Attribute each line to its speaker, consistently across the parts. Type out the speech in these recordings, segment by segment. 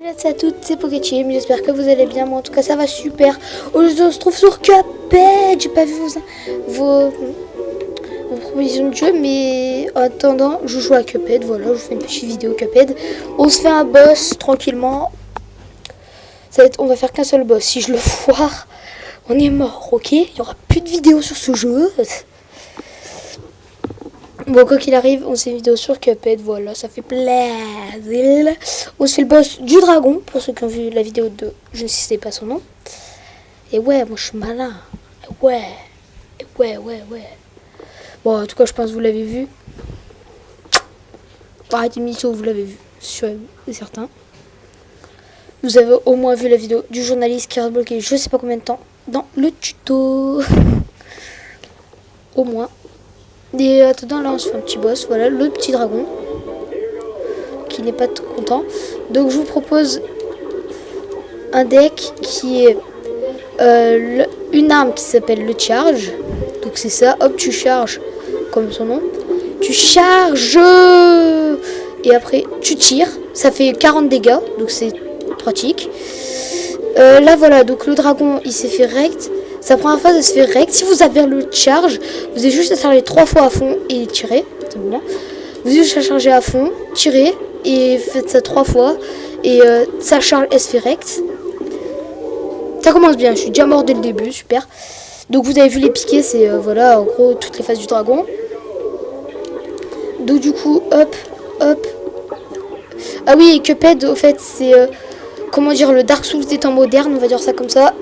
Speaker 1: Salut à toutes, c'est Pokéchim, j'espère que vous allez bien, moi en tout cas ça va super. Aujourd'hui on se trouve sur Cuphead, j'ai pas vu vos propositions de jeu, mais en attendant je joue à Cuphead, voilà, je vous fais une petite vidéo Cuphead. On se fait un boss tranquillement, on va faire qu'un seul boss, si je le foire, on est mort, ok? Il y aura plus de vidéos sur ce jeu. Bon, quoi qu'il arrive, on se fait une vidéo sur Cuphead, voilà, ça fait plaisir. On se fait le boss du dragon, pour ceux qui ont vu la vidéo de je ne sais pas son nom. Et ouais, moi je suis malin. Ouais. Bon, en tout cas, je pense que vous l'avez vu. Arrêtez Misso, vous l'avez vu, sûr et certain. Vous avez au moins vu la vidéo du journaliste qui reste bloqué je sais pas combien de temps dans le tuto. Au moins. Et attends, là on se fait un petit boss, voilà, le petit dragon qui n'est pas tout content. Donc je vous propose un deck qui est une arme qui s'appelle le charge. Donc c'est ça, hop, tu charges comme son nom. Tu charges et après tu tires, ça fait 40 dégâts, donc c'est pratique. Là voilà, donc le dragon il s'est fait rect. Sa première phase elle se fait rect. Si vous avez le charge, vous avez juste à charger 3 fois à fond et tirer. Vous avez juste à charger à fond, tirer et faites ça 3 fois. Et ça charge, elle se fait rect. Ça commence bien, je suis déjà mort dès le début, super. Donc vous avez vu les piquets, c'est voilà en gros toutes les phases du dragon. Donc du coup, hop. Ah oui, et Cuphead au fait c'est comment dire le Dark Souls des temps modernes, on va dire ça comme ça.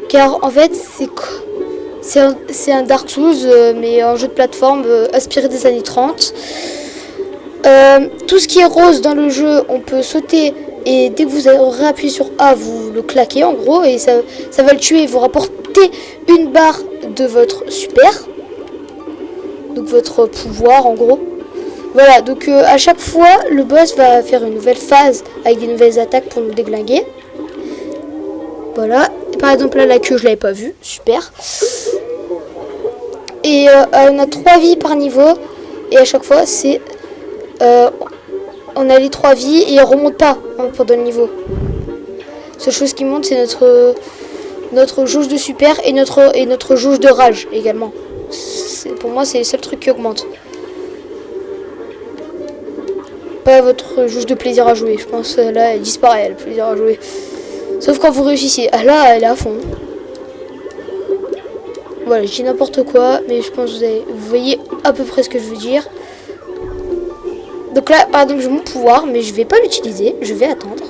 Speaker 1: Car en fait c'est un Dark Souls mais un jeu de plateforme inspiré des années 30. Tout ce qui est rose dans le jeu on peut sauter et dès que vous aurez appuyé sur A vous le claquez en gros et ça va le tuer et vous rapporter une barre de votre super. Donc votre pouvoir en gros. Voilà donc à chaque fois le boss va faire une nouvelle phase avec des nouvelles attaques pour nous déglinguer. Voilà, par exemple là la queue je l'avais pas vue, super. Et on a 3 vies par niveau et à chaque fois c'est on a les 3 vies et on remonte pas pendant le niveau. Seule chose qui monte c'est notre jauge de super et notre jauge de rage également. Pour moi c'est le seul truc qui augmente. Pas votre jauge de plaisir à jouer, je pense là elle disparaît le plaisir à jouer. Sauf quand vous réussissez. Ah là, elle est à fond. Voilà, je dis n'importe quoi, mais je pense que vous voyez à peu près ce que je veux dire. Donc là, par exemple, j'ai mon pouvoir, mais je vais pas l'utiliser. Je vais attendre.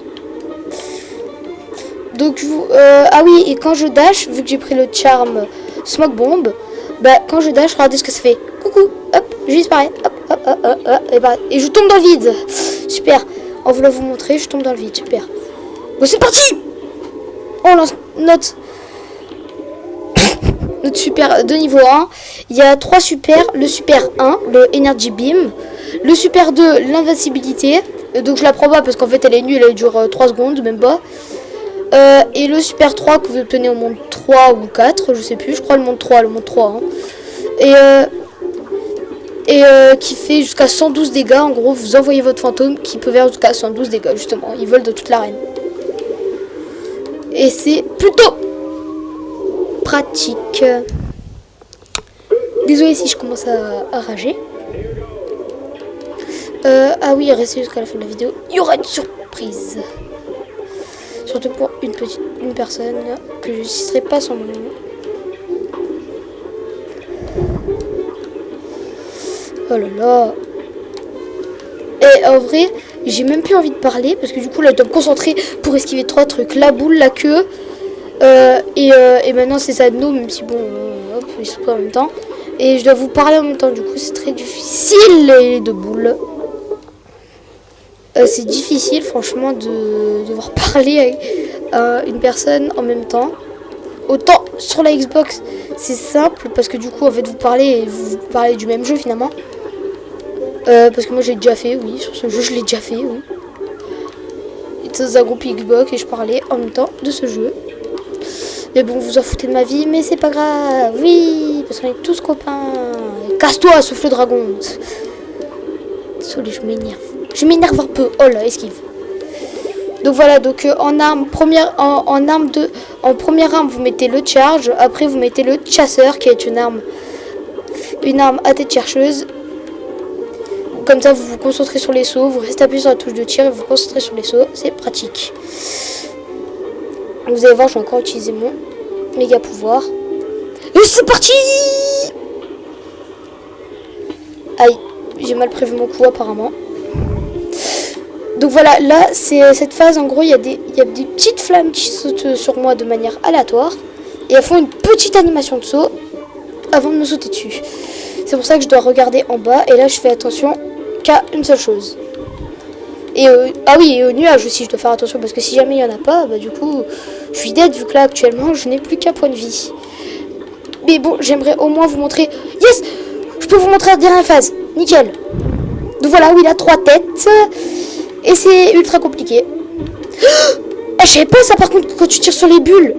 Speaker 1: Donc, ah oui, et quand je dash, vu que j'ai pris le charme Smoke Bomb, bah quand je dash, regardez ce que ça fait. Coucou, hop, je disparais. Hop, et je tombe dans le vide. Super. En voulant vous montrer, je tombe dans le vide. Super. Bon, c'est parti! On lance notre super de niveau 1. Il y a 3 super. Le super 1, le Energy Beam. Le super 2, l'invincibilité. Donc je la prends pas parce qu'en fait elle est nulle, elle dure 3 secondes, même pas. Et le super 3 que vous obtenez au monde 3 ou 4, je sais plus, je crois le monde 3. Hein. Et qui fait jusqu'à 112 dégâts. En gros, vous envoyez votre fantôme qui peut faire jusqu'à 112 dégâts, justement. Ils volent de toute l'arène. Et c'est plutôt pratique. Désolé si je commence à rager. Ah oui, restez jusqu'à la fin de la vidéo. Il y aura une surprise. Surtout pour une personne que je ne citerai pas son nom. Oh là là. Et en vrai, j'ai même plus envie de parler parce que du coup là je dois me concentrer pour esquiver 3 trucs. La boule, la queue et maintenant c'est ça de nous, même si bon hop, ils sont pas en même temps. Et je dois vous parler en même temps, du coup c'est très difficile les 2 boules. C'est difficile franchement de devoir parler avec une personne en même temps. Autant sur la Xbox c'est simple parce que du coup en fait vous parlez du même jeu finalement. Parce que moi j'ai déjà fait, oui, sur ce jeu je l'ai déjà fait, oui. C'était dans un groupe Xbox et je parlais en même temps de ce jeu. Mais bon, vous en foutez de ma vie, mais c'est pas grave, oui, parce qu'on est tous copains. Casse-toi, souffle dragon. Désolé, je m'énerve. Je m'énerve un peu. Oh là, esquive. Donc voilà, donc en arme première, en première arme vous mettez le charge, après vous mettez le chasseur qui est une arme à tête chercheuse. Comme ça vous vous concentrez sur les sauts, vous restez appuyé sur la touche de tir et vous vous concentrez sur les sauts, c'est pratique. Vous allez voir, je vais encore utiliser mon méga pouvoir. Et c'est parti! Aïe, j'ai mal prévu mon coup apparemment. Donc voilà, là, c'est cette phase, en gros, il y a des petites flammes qui sautent sur moi de manière aléatoire. Et elles font une petite animation de saut avant de me sauter dessus. C'est pour ça que je dois regarder en bas. Et là, je fais attention qu'à une seule chose. Et ah oui, et au nuage aussi, je dois faire attention. Parce que si jamais il n'y en a pas, bah du coup, je suis dead. Vu que là, actuellement, je n'ai plus qu'un point de vie. Mais bon, j'aimerais au moins vous montrer... Yes! Je peux vous montrer la dernière phase. Nickel. Donc voilà, où il a 3 têtes. Et c'est ultra compliqué. Je savais pas ça par contre quand tu tires sur les bulles.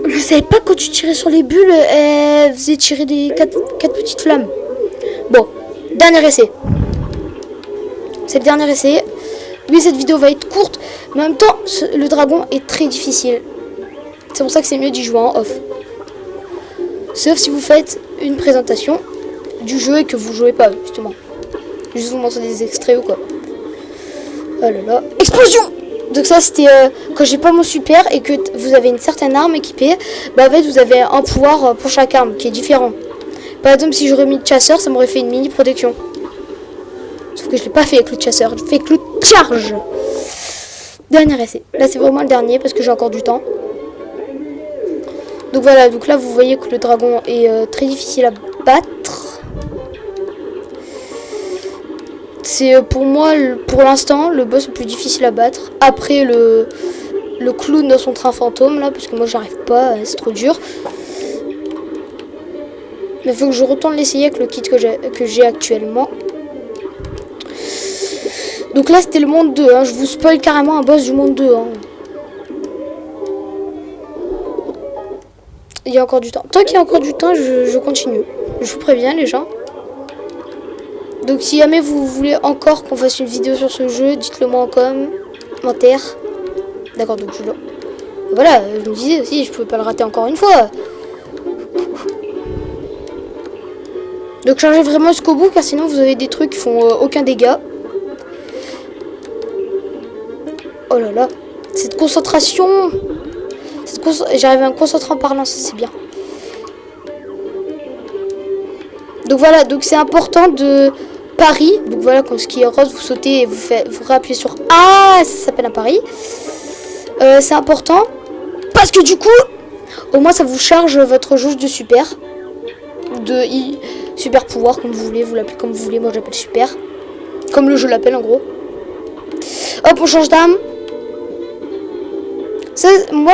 Speaker 1: Je savais pas quand tu tirais sur les bulles, elle faisait tirer des 4 petites flammes. Bon, dernier essai. C'est le dernier essai. Oui, cette vidéo va être courte, mais en même temps, le dragon est très difficile. C'est pour ça que c'est mieux d'y jouer en off. Sauf si vous faites une présentation du jeu et que vous jouez pas, justement. Juste vous montrer des extraits ou quoi. Oh là là. Explosion! Donc ça c'était quand j'ai pas mon super et que vous avez une certaine arme équipée. Bah en fait vous avez un pouvoir pour chaque arme qui est différent. Par exemple si j'aurais mis le chasseur ça m'aurait fait une mini protection. Sauf que je l'ai pas fait avec le chasseur. Je l'ai fait avec le charge. Dernier essai. Là c'est vraiment le dernier parce que j'ai encore du temps. Donc voilà, donc là vous voyez que le dragon est très difficile à battre. C'est pour moi, pour l'instant, le boss le plus difficile à battre. Après le clown dans son train fantôme, là, parce que moi j'arrive pas, c'est trop dur. Mais il faut que je retourne l'essayer avec le kit que j'ai actuellement. Donc là c'était le monde 2, hein. Je vous spoil carrément un boss du monde 2. Hein. Il y a encore du temps. Tant qu'il y a encore du temps, je continue. Je vous préviens les gens. Donc si jamais vous voulez encore qu'on fasse une vidéo sur ce jeu, dites-le moi en commentaire. D'accord, donc je... Voilà, je me disais aussi, je pouvais pas le rater encore une fois. Donc chargez vraiment jusqu'au bout, car sinon vous avez des trucs qui font aucun dégât. Oh là là, cette concentration... J'arrive à me concentrer en parlant, ça c'est bien. Donc voilà, donc c'est important de... Pari, donc voilà, quand ce qui est rose, vous sautez et vous réappuyez sur A, ça s'appelle un pari. C'est important parce que du coup, au moins ça vous charge votre jauge de super, super pouvoir comme vous voulez, vous l'appelez comme vous voulez. Moi j'appelle super, comme le jeu l'appelle en gros. Hop, on change d'arme.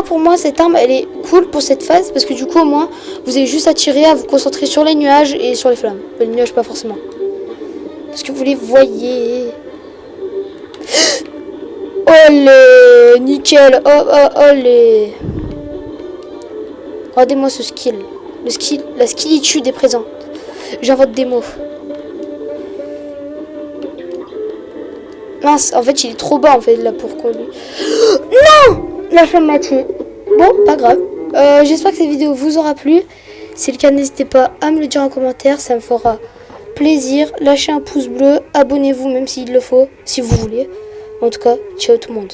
Speaker 1: Pour moi, cette arme, elle est cool pour cette phase parce que du coup, au moins, vous avez juste à tirer, à vous concentrer sur les nuages et sur les flammes. Les nuages, pas forcément. Parce que vous les voyez. Olé, nickel. Oh, oh, olé. Regardez-moi ce skill. La skillitude est présente. J'invente des mots. Mince, en fait, il est trop bas, en fait, là, pour qu'on lui... Non! La flamme m'a tué. Bon, pas grave. J'espère que cette vidéo vous aura plu. Si c'est le cas, n'hésitez pas à me le dire en commentaire. Ça me fera plaisir. Lâchez un pouce bleu. Abonnez-vous, même s'il le faut, si vous voulez. En tout cas, ciao tout le monde.